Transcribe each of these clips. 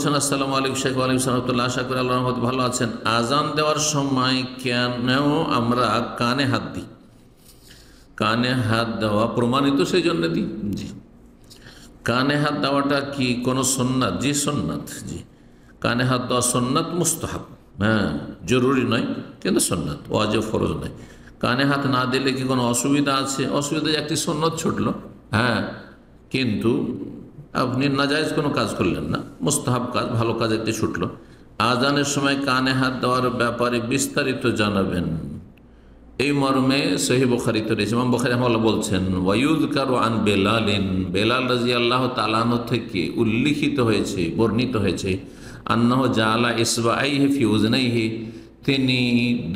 বলছেন, আসসালামু আলাইকুম শেখ। ওয়ালাইকুম সালাম। আশা করি আল্লাহর রহমতে ভালো আছেন। আজান দেওয়ার সময় কেন আমরা কানে হাত দিই? কানে হাত দেওয়া প্রমাণিত, সেই জন্য দিই। জি, কানে হাত দেওয়াটা কি কোনো সুন্নাত? জি সুন্নাত। জি, কানে হাত দেওয়া সুন্নাত, মুস্তাহাব। হ্যাঁ, জরুরি নয়, কিন্তু সুন্নাত, ওয়াজিব ফরজ নয়। কানে হাত না দিলে কি কোনো অসুবিধা আছে? অসুবিধা একটি সুন্নত ছুটলো, হ্যাঁ, কিন্তু আপনি নাজায়েজ কোনো কাজ করলেন না, মুস্তাহাব কাজ, ভালো কাজ একটি ছুটলো। আজানের সময় কানে হাত দেওয়ার ব্যাপারে বিস্তারিত জানাবেন, এই মর্মে সহিহ বুখারীতে রয়েছে। ইমাম বুখারী রাহিমাহুল্লাহ বলছেন, ওয়ায়ুযকারু আন বেলালিন, বেলাল রাদিয়াল্লাহু তাআলা আনহু থেকে উল্লিখিত হয়েছে, বর্ণিত হয়েছে, আন্নাহু জাআলা ইসবাআইহি ফি উযনাইহি, তিনি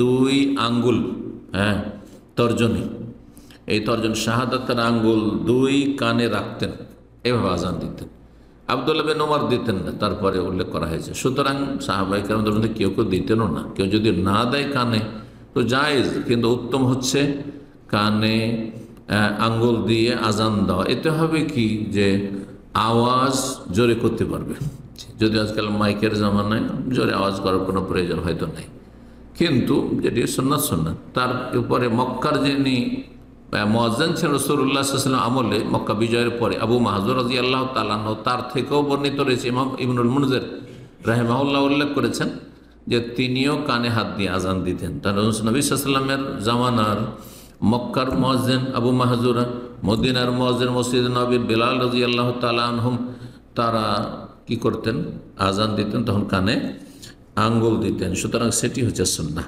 দুই আঙ্গুল, হ্যাঁ, তর্জনী, এই তর্জন শাহাদাতের আঙ্গুল দুই কানে রাখতেন, এভাবে আজান দিতেন। আব্দুল্লাহ বিন ওমর দিতেন না, তারপরে উল্লেখ করা হয়েছে। সুতরাং সাহাবায়ে কেরামদের মধ্যে কেউ কেউ দিতেনও না। কেউ যদি না দেয় কানে তো জায়েজ, কিন্তু উত্তম হচ্ছে কানে আঙ্গুল দিয়ে আজান দেওয়া। এতে হবে কি যে আওয়াজ জোরে করতে পারবে। যদি আজকাল মাইকের জামানায় জোরে আওয়াজ করার কোনো প্রয়োজন হয়তো নেই, কিন্তু যেটি সুন্নাত সুন্নাত। তার উপরে মক্কার যিনি মুয়াজ্জিন ছিলেন রাসূলুল্লাহ সাল্লাল্লাহু আলাইহি ওয়াসাল্লাম আমলে, মক্কা বিজয়ের পরে আবু মাহজুর রাদিয়াল্লাহু তাআলা আনহু, তার থেকেও বর্ণিত রয়েছে। ইমাম ইবনুল মুনজির রাহিমাহুল্লাহ উল্লেখ করেছেন যে তিনিও কানে হাত দিয়ে আজান দিতেন। তার নবী সাল্লাল্লাহু আলাইহি ওয়াসাল্লামের জামানার মক্কার মুয়াজ্জিন আবু মাহজুরা, মদিনার মুয়াজ্জিন মসজিদ নববীর বেলাল রাদিয়াল্লাহু তাআলা আনহুম, তারা কি করতেন? আজান দিতেন, তখন কানে আঙ্গুল দিতেন। সুতরাং সেটি হচ্ছে সুন্নাহ।